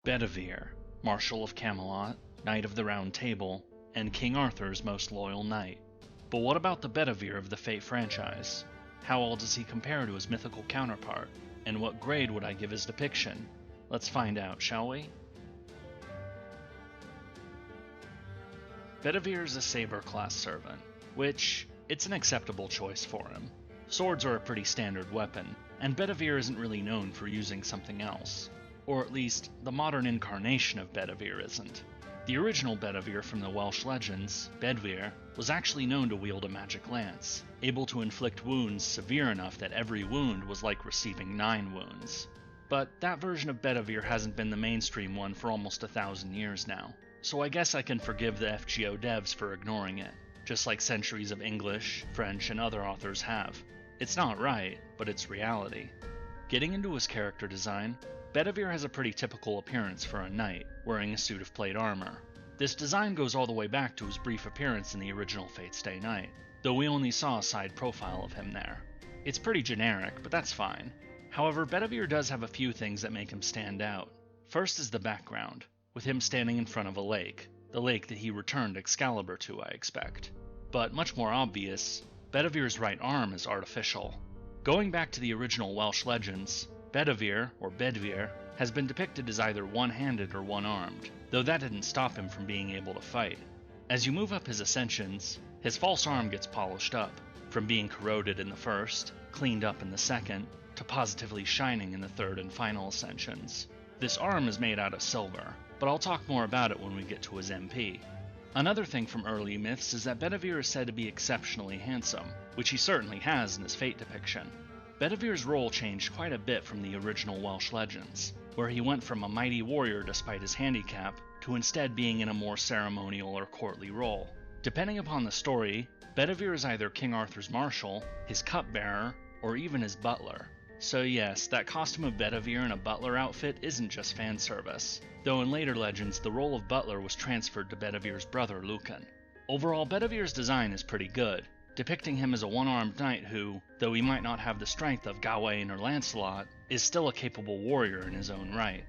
Bedivere, Marshal of Camelot, Knight of the Round Table, and King Arthur's most loyal knight. But what about the Bedivere of the Fate franchise? How well does he compare to his mythical counterpart? And what grade would I give his depiction? Let's find out, shall we? Bedivere is a saber-class servant, which, it's an acceptable choice for him. Swords are a pretty standard weapon, and Bedivere isn't really known for using something else. Or at least, the modern incarnation of Bedivere isn't. The original Bedivere from the Welsh legends, Bedivere, was actually known to wield a magic lance, able to inflict wounds severe enough that every wound was like receiving 9 wounds. But that version of Bedivere hasn't been the mainstream one for almost 1,000 years now, so I guess I can forgive the FGO devs for ignoring it, just like centuries of English, French, and other authors have. It's not right, but it's reality. Getting into his character design, Bedivere has a pretty typical appearance for a knight, wearing a suit of plate armor. This design goes all the way back to his brief appearance in the original Fate Stay Night, though we only saw a side profile of him there. It's pretty generic, but that's fine. However, Bedivere does have a few things that make him stand out. First is the background, with him standing in front of a lake, the lake that he returned Excalibur to, I expect. But much more obvious, Bedivere's right arm is artificial. Going back to the original Welsh legends, Bedivere, or Bedivere, has been depicted as either one-handed or one-armed, though that didn't stop him from being able to fight. As you move up his ascensions, his false arm gets polished up, from being corroded in the first, cleaned up in the second, to positively shining in the third and final ascensions. This arm is made out of silver, but I'll talk more about it when we get to his MP. Another thing from early myths is that Bedivere is said to be exceptionally handsome, which he certainly has in his Fate depiction. Bedivere's role changed quite a bit from the original Welsh legends, where he went from a mighty warrior despite his handicap, to instead being in a more ceremonial or courtly role. Depending upon the story, Bedivere is either King Arthur's marshal, his cupbearer, or even his butler. So yes, that costume of Bedivere in a butler outfit isn't just fan service, though in later legends the role of butler was transferred to Bedivere's brother Lucan. Overall, Bedivere's design is pretty good, depicting him as a one-armed knight who, though he might not have the strength of Gawain or Lancelot, is still a capable warrior in his own right.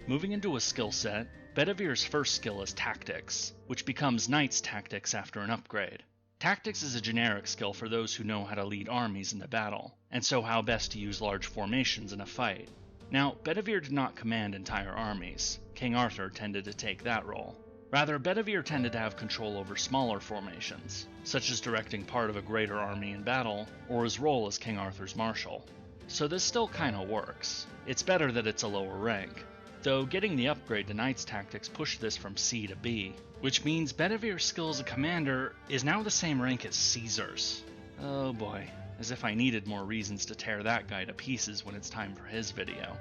Moving into his skill set, Bedivere's first skill is Tactics, which becomes Knight's Tactics after an upgrade. Tactics is a generic skill for those who know how to lead armies into battle, and so how best to use large formations in a fight. Now, Bedivere did not command entire armies. King Arthur tended to take that role. Rather, Bedivere tended to have control over smaller formations, such as directing part of a greater army in battle, or his role as King Arthur's marshal. So this still kinda works. It's better that it's a lower rank, though getting the upgrade to Knight's Tactics pushed this from C to B, which means Bedivere's skill as a commander is now the same rank as Caesar's. Oh boy, as if I needed more reasons to tear that guy to pieces when it's time for his video.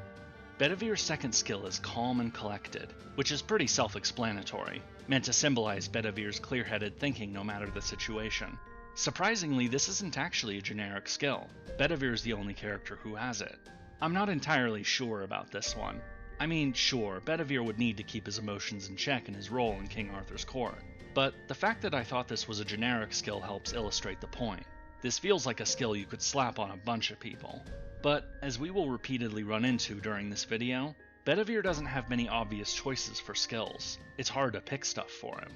Bedivere's second skill is Calm and Collected, which is pretty self-explanatory, meant to symbolize Bedivere's clear-headed thinking no matter the situation. Surprisingly, this isn't actually a generic skill. Bedivere's the only character who has it. I'm not entirely sure about this one. I mean, sure, Bedivere would need to keep his emotions in check in his role in King Arthur's court, but the fact that I thought this was a generic skill helps illustrate the point. This feels like a skill you could slap on a bunch of people. But, as we will repeatedly run into during this video, Bedivere doesn't have many obvious choices for skills. It's hard to pick stuff for him.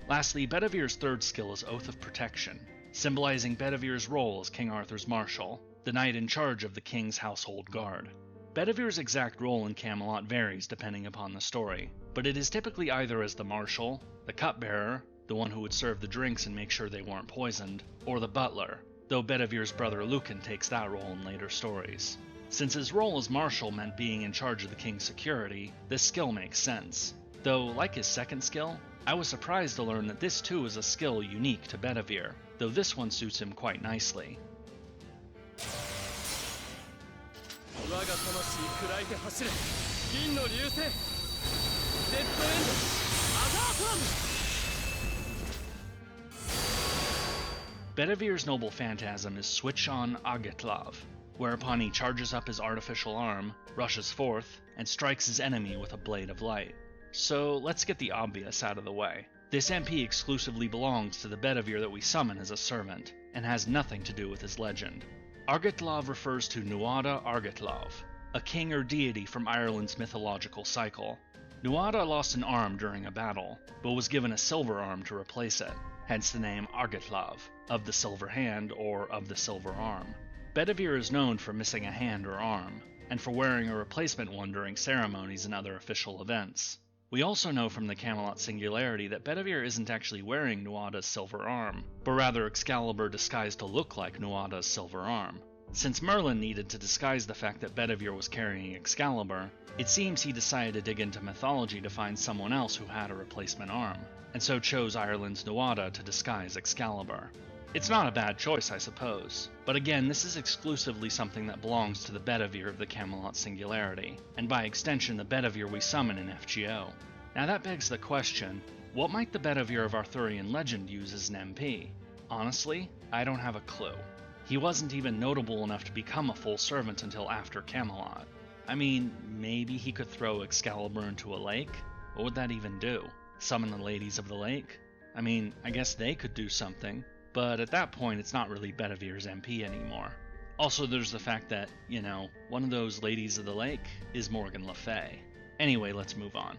Lastly, Bedivere's third skill is Oath of Protection, symbolizing Bedivere's role as King Arthur's marshal, the knight in charge of the king's household guard. Bedivere's exact role in Camelot varies depending upon the story, but it is typically either as the marshal, the cupbearer, the one who would serve the drinks and make sure they weren't poisoned, or the butler, though Bedivere's brother Lucan takes that role in later stories. Since his role as marshal meant being in charge of the king's security, this skill makes sense. Though, like his second skill, I was surprised to learn that this too is a skill unique to Bedivere, though this one suits him quite nicely. Bedivere's noble phantasm is Switch on Agetlav, whereupon he charges up his artificial arm, rushes forth, and strikes his enemy with a blade of light. So let's get the obvious out of the way. This MP exclusively belongs to the Bedivere that we summon as a servant, and has nothing to do with his legend. Argetlav refers to Nuada Argetlav, a king or deity from Ireland's mythological cycle. Nuada lost an arm during a battle, but was given a silver arm to replace it, hence the name Argitlav, of the silver hand or of the silver arm. Bedivere is known for missing a hand or arm, and for wearing a replacement one during ceremonies and other official events. We also know from the Camelot Singularity that Bedivere isn't actually wearing Nuada's silver arm, but rather Excalibur disguised to look like Nuada's silver arm. Since Merlin needed to disguise the fact that Bedivere was carrying Excalibur, it seems he decided to dig into mythology to find someone else who had a replacement arm, and so chose Ireland's Nuada to disguise Excalibur. It's not a bad choice, I suppose, but again, this is exclusively something that belongs to the Bedivere of the Camelot Singularity, and by extension the Bedivere we summon in FGO. Now that begs the question, what might the Bedivere of Arthurian legend use as an MP? Honestly, I don't have a clue. He wasn't even notable enough to become a full servant until after Camelot. I mean, maybe he could throw Excalibur into a lake? What would that even do? Summon the ladies of the lake? I mean, I guess they could do something. But at that point, it's not really Bedivere's MP anymore. Also, there's the fact that, one of those ladies of the lake is Morgan Le Fay. Anyway, let's move on.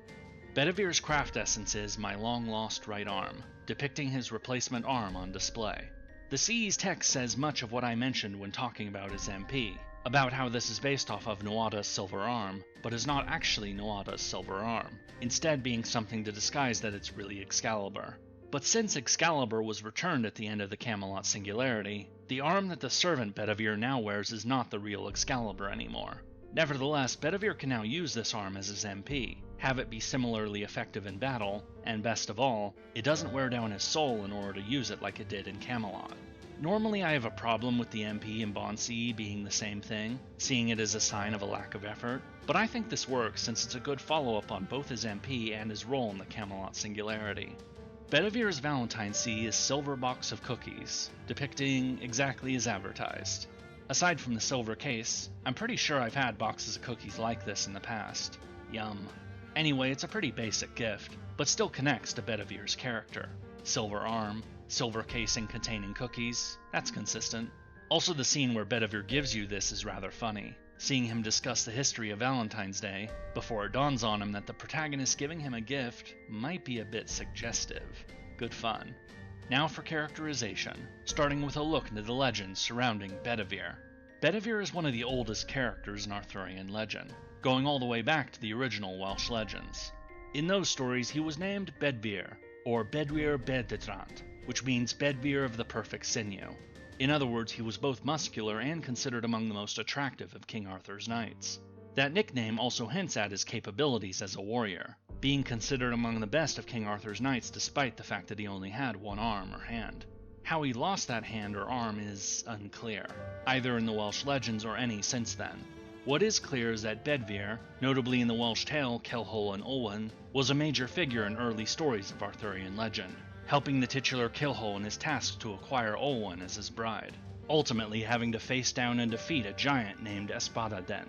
Bedivere's craft essence is my long-lost right arm, depicting his replacement arm on display. The CE's text says much of what I mentioned when talking about his MP, about how this is based off of Nuada's silver arm, but is not actually Nuada's silver arm, instead being something to disguise that it's really Excalibur. But since Excalibur was returned at the end of the Camelot Singularity, the arm that the servant Bedivere now wears is not the real Excalibur anymore. Nevertheless, Bedivere can now use this arm as his MP, have it be similarly effective in battle, and best of all, it doesn't wear down his soul in order to use it like it did in Camelot. Normally I have a problem with the MP and Bond CE being the same thing, seeing it as a sign of a lack of effort, but I think this works since it's a good follow-up on both his MP and his role in the Camelot Singularity. Bedivere's Valentine CE is Silver Box of Cookies, depicting exactly as advertised. Aside from the silver case, I'm pretty sure I've had boxes of cookies like this in the past. Yum. Anyway, it's a pretty basic gift, but still connects to Bedivere's character. Silver arm, silver casing containing cookies, that's consistent. Also, the scene where Bedivere gives you this is rather funny. Seeing him discuss the history of Valentine's Day, before it dawns on him that the protagonist giving him a gift might be a bit suggestive. Good fun. Now for characterization, starting with a look into the legends surrounding Bedivere. Bedivere is one of the oldest characters in Arthurian legend, going all the way back to the original Welsh legends. In those stories, he was named Bedivere, or Bedwyr Bededrant, which means Bedivere of the perfect sinew. In other words, he was both muscular and considered among the most attractive of King Arthur's knights. That nickname also hints at his capabilities as a warrior, being considered among the best of King Arthur's knights despite the fact that he only had one arm or hand. How he lost that hand or arm is unclear, either in the Welsh legends or any since then. What is clear is that Bedivere, notably in the Welsh tale Cilhol and Olwen, was a major figure in early stories of Arthurian legend, helping the titular Cilhol in his task to acquire Olwen as his bride, ultimately having to face down and defeat a giant named Espaddaden.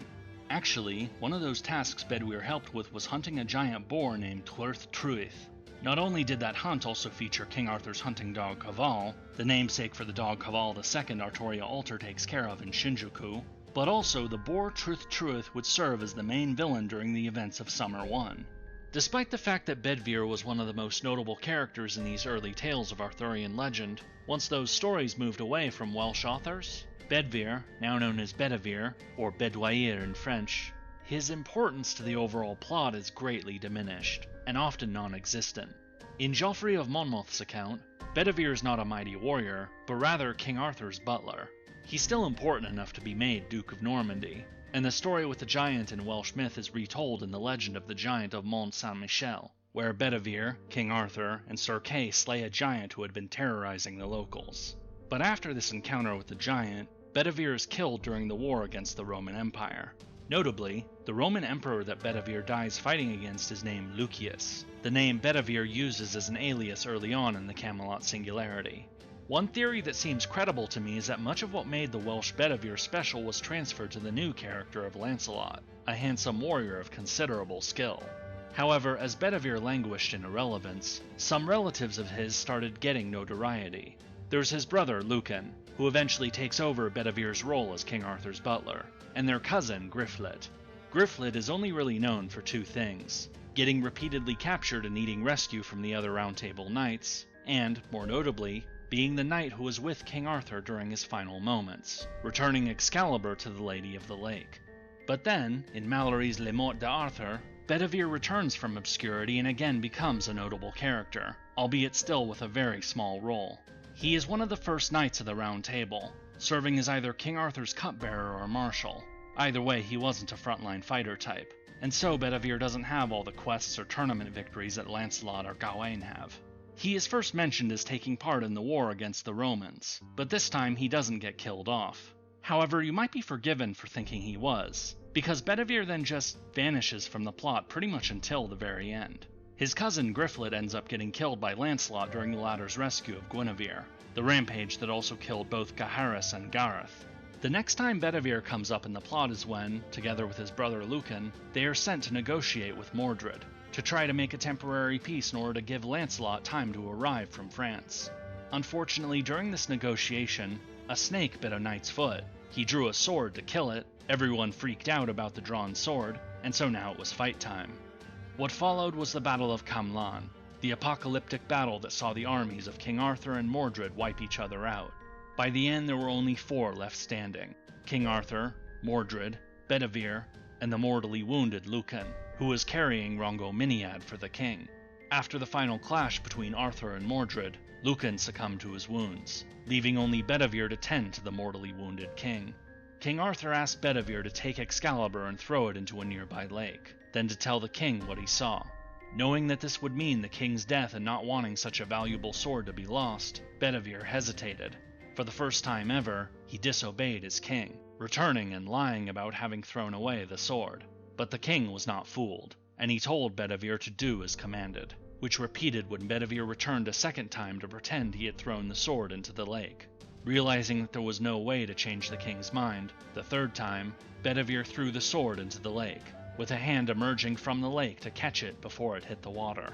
Actually, one of those tasks Bedivere helped with was hunting a giant boar named Twrth Trwyth. Not only did that hunt also feature King Arthur's hunting dog Cavall, the namesake for the dog Cavall II Artoria Alter takes care of in Shinjuku, but also the boar Twrth Trwyth would serve as the main villain during the events of Summer 1. Despite the fact that Bedivere was one of the most notable characters in these early tales of Arthurian legend, once those stories moved away from Welsh authors, Bedivere, now known as Bedivere, or Bedwyr in French, his importance to the overall plot is greatly diminished, and often non-existent. In Geoffrey of Monmouth's account, Bedivere is not a mighty warrior, but rather King Arthur's butler. He's still important enough to be made Duke of Normandy, and the story with the giant in Welsh myth is retold in the legend of the giant of Mont Saint-Michel, where Bedivere, King Arthur, and Sir Kay slay a giant who had been terrorizing the locals. But after this encounter with the giant, Bedivere is killed during the war against the Roman Empire. Notably, the Roman emperor that Bedivere dies fighting against is named Lucius, the name Bedivere uses as an alias early on in the Camelot Singularity. One theory that seems credible to me is that much of what made the Welsh Bedivere special was transferred to the new character of Lancelot, a handsome warrior of considerable skill. However, as Bedivere languished in irrelevance, some relatives of his started getting notoriety. There's his brother Lucan, who eventually takes over Bedivere's role as King Arthur's butler, and their cousin Griflet. Griflet is only really known for two things: getting repeatedly captured and needing rescue from the other Round Table knights, and, more notably, being the knight who was with King Arthur during his final moments, returning Excalibur to the Lady of the Lake. But then, in Malory's Le Morte d'Arthur, Bedivere returns from obscurity and again becomes a notable character, albeit still with a very small role. He is one of the first knights of the Round Table, serving as either King Arthur's cupbearer or marshal. Either way, he wasn't a frontline fighter type, and so Bedivere doesn't have all the quests or tournament victories that Lancelot or Gawain have. He is first mentioned as taking part in the war against the Romans, but this time he doesn't get killed off. However, you might be forgiven for thinking he was, because Bedivere then just vanishes from the plot pretty much until the very end. His cousin Griflet ends up getting killed by Lancelot during the latter's rescue of Guinevere, the rampage that also killed both Gaheris and Gareth. The next time Bedivere comes up in the plot is when, together with his brother Lucan, they are sent to negotiate with Mordred, to try to make a temporary peace in order to give Lancelot time to arrive from France. Unfortunately, during this negotiation, a snake bit a knight's foot. He drew a sword to kill it, everyone freaked out about the drawn sword, and so now it was fight time. What followed was the Battle of Camelot, the apocalyptic battle that saw the armies of King Arthur and Mordred wipe each other out. By the end, there were only 4 left standing: King Arthur, Mordred, Bedivere, and the mortally wounded Lucan, who was carrying Rhongomyniad for the king. After the final clash between Arthur and Mordred, Lucan succumbed to his wounds, leaving only Bedivere to tend to the mortally wounded king. King Arthur asked Bedivere to take Excalibur and throw it into a nearby lake, then to tell the king what he saw. Knowing that this would mean the king's death and not wanting such a valuable sword to be lost, Bedivere hesitated. For the first time ever, he disobeyed his king, returning and lying about having thrown away the sword. But the king was not fooled, and he told Bedivere to do as commanded, which repeated when Bedivere returned a second time to pretend he had thrown the sword into the lake. Realizing that there was no way to change the king's mind, the third time, Bedivere threw the sword into the lake, with a hand emerging from the lake to catch it before it hit the water.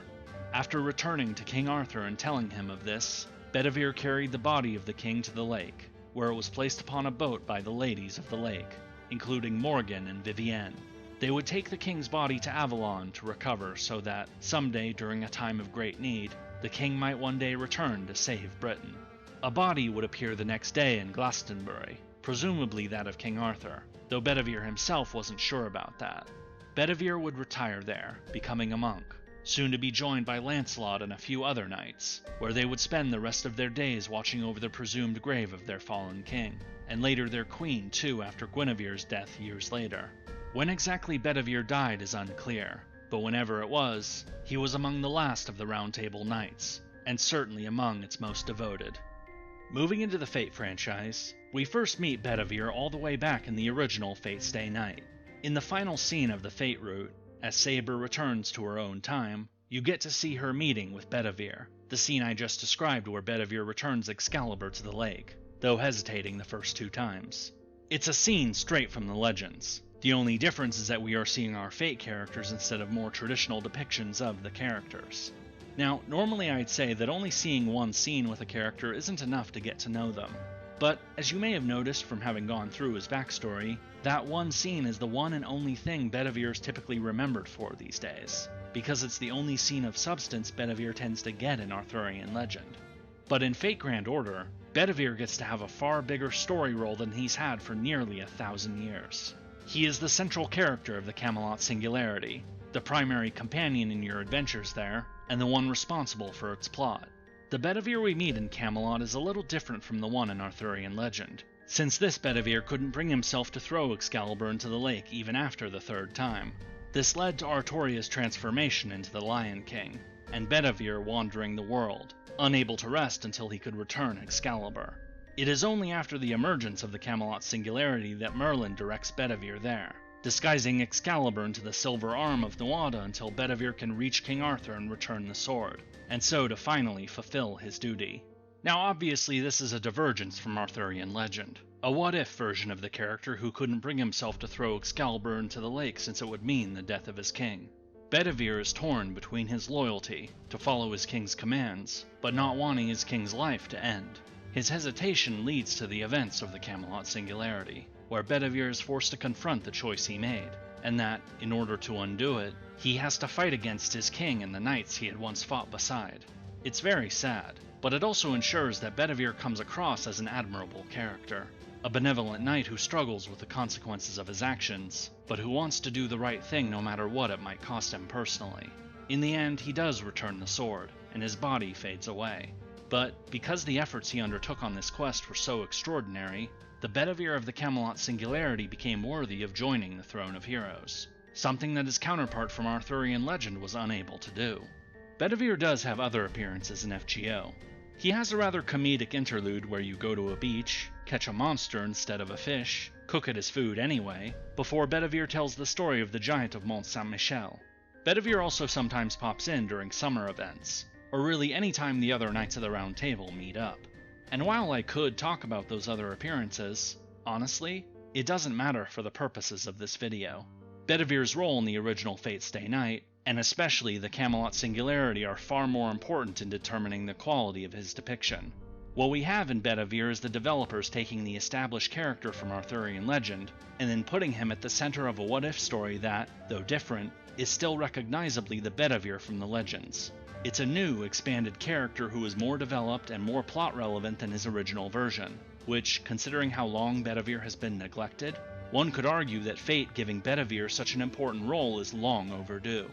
After returning to King Arthur and telling him of this, Bedivere carried the body of the king to the lake, where it was placed upon a boat by the ladies of the lake, including Morgan and Vivienne. They would take the king's body to Avalon to recover so that, someday during a time of great need, the king might one day return to save Britain. A body would appear the next day in Glastonbury, presumably that of King Arthur, though Bedivere himself wasn't sure about that. Bedivere would retire there, becoming a monk, soon to be joined by Lancelot and a few other knights, where they would spend the rest of their days watching over the presumed grave of their fallen king, and later their queen too after Guinevere's death years later. When exactly Bedivere died is unclear, but whenever it was, he was among the last of the Round Table knights, and certainly among its most devoted. Moving into the Fate franchise, we first meet Bedivere all the way back in the original Fate Stay Night. In the final scene of the Fate route, as Saber returns to her own time, you get to see her meeting with Bedivere, the scene I just described where Bedivere returns Excalibur to the lake, though hesitating the first 2 times. It's a scene straight from the legends. The only difference is that we are seeing our Fate characters instead of more traditional depictions of the characters. Now, normally I'd say that only seeing one scene with a character isn't enough to get to know them. But, as you may have noticed from having gone through his backstory, that one scene is the one and only thing Bedivere is typically remembered for these days, because it's the only scene of substance Bedivere tends to get in Arthurian legend. But in Fate Grand Order, Bedivere gets to have a far bigger story role than he's had for nearly 1,000 years. He is the central character of the Camelot Singularity, the primary companion in your adventures there, and the one responsible for its plot. The Bedivere we meet in Camelot is a little different from the one in Arthurian legend, since this Bedivere couldn't bring himself to throw Excalibur into the lake even after the 3rd time. This led to Artoria's transformation into the Lion King, and Bedivere wandering the world, unable to rest until he could return Excalibur. It is only after the emergence of the Camelot Singularity that Merlin directs Bedivere there, disguising Excalibur into the silver arm of Nuada until Bedivere can reach King Arthur and return the sword, and so to finally fulfill his duty. Now obviously this is a divergence from Arthurian legend, a what-if version of the character who couldn't bring himself to throw Excalibur into the lake since it would mean the death of his king. Bedivere is torn between his loyalty to follow his king's commands, but not wanting his king's life to end. His hesitation leads to the events of the Camelot Singularity, where Bedivere is forced to confront the choice he made. and that, in order to undo it, he has to fight against his king and the knights he had once fought beside. It's very sad, but it also ensures that Bedivere comes across as an admirable character, a benevolent knight who struggles with the consequences of his actions, but who wants to do the right thing no matter what it might cost him personally. In the end, he does return the sword, and his body fades away. But because the efforts he undertook on this quest were so extraordinary, the Bedivere of the Camelot Singularity became worthy of joining the Throne of Heroes, something that his counterpart from Arthurian legend was unable to do. Bedivere does have other appearances in FGO. He has a rather comedic interlude where you go to a beach, catch a monster instead of a fish, cook it as food anyway, before Bedivere tells the story of the giant of Mont Saint-Michel. Bedivere also sometimes pops in during summer events, or really any time the other Knights of the Round Table meet up. And while I could talk about those other appearances, honestly, it doesn't matter for the purposes of this video. Bedivere's role in the original Fate Stay Night, and especially the Camelot Singularity, are far more important in determining the quality of his depiction. What we have in Bedivere is the developers taking the established character from Arthurian legend, and then putting him at the center of a what-if story that, though different, is still recognizably the Bedivere from the legends. It's a new, expanded character who is more developed and more plot-relevant than his original version, which, considering how long Bedivere has been neglected, one could argue that Fate giving Bedivere such an important role is long overdue.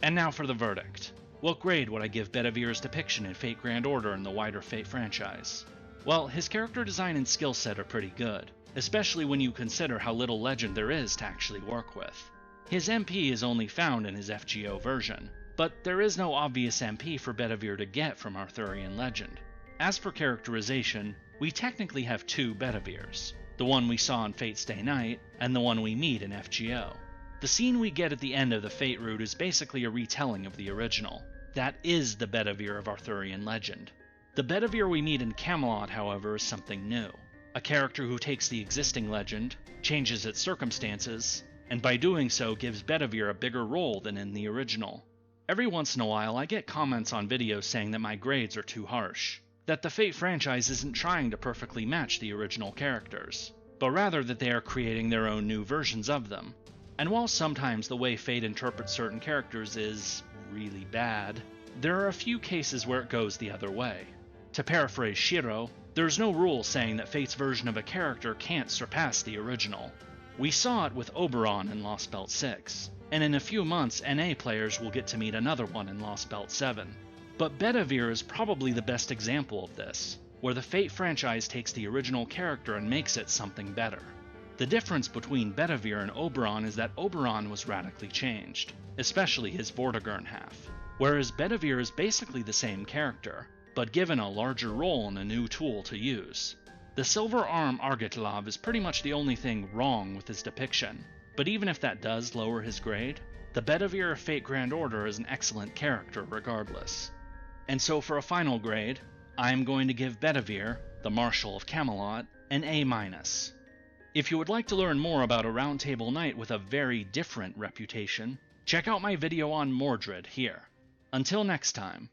And now for the verdict. What grade would I give Bedivere's depiction in Fate Grand Order in the wider Fate franchise? Well, his character design and skill set are pretty good, especially when you consider how little legend there is to actually work with. His MP is only found in his FGO version, but there is no obvious MP for Bedivere to get from Arthurian legend. As for characterization, we technically have two Bediveres, the one we saw in Fate Stay Night, and the one we meet in FGO. The scene we get at the end of the Fate route is basically a retelling of the original. That is the Bedivere of Arthurian legend. The Bedivere we meet in Camelot, however, is something new. A character who takes the existing legend, changes its circumstances, and by doing so gives Bedivere a bigger role than in the original. Every once in a while I get comments on videos saying that my grades are too harsh, that the Fate franchise isn't trying to perfectly match the original characters, but rather that they are creating their own new versions of them. And while sometimes the way Fate interprets certain characters is really bad, there are a few cases where it goes the other way. To paraphrase Shiro, there's no rule saying that Fate's version of a character can't surpass the original. We saw it with Oberon in Lost Belt 6, and in a few months NA players will get to meet another one in Lost Belt 7. But Bedivere is probably the best example of this, where the Fate franchise takes the original character and makes it something better. The difference between Bedivere and Oberon is that Oberon was radically changed, especially his Vortigern half, whereas Bedivere is basically the same character, but given a larger role and a new tool to use. The Silver Arm Argotlav is pretty much the only thing wrong with his depiction, but even if that does lower his grade, the Bedivere of Fate Grand Order is an excellent character regardless. And so for a final grade, I am going to give Bedivere, the Marshal of Camelot, an A-. If you would like to learn more about a Round Table Knight with a very different reputation, check out my video on Mordred here. Until next time.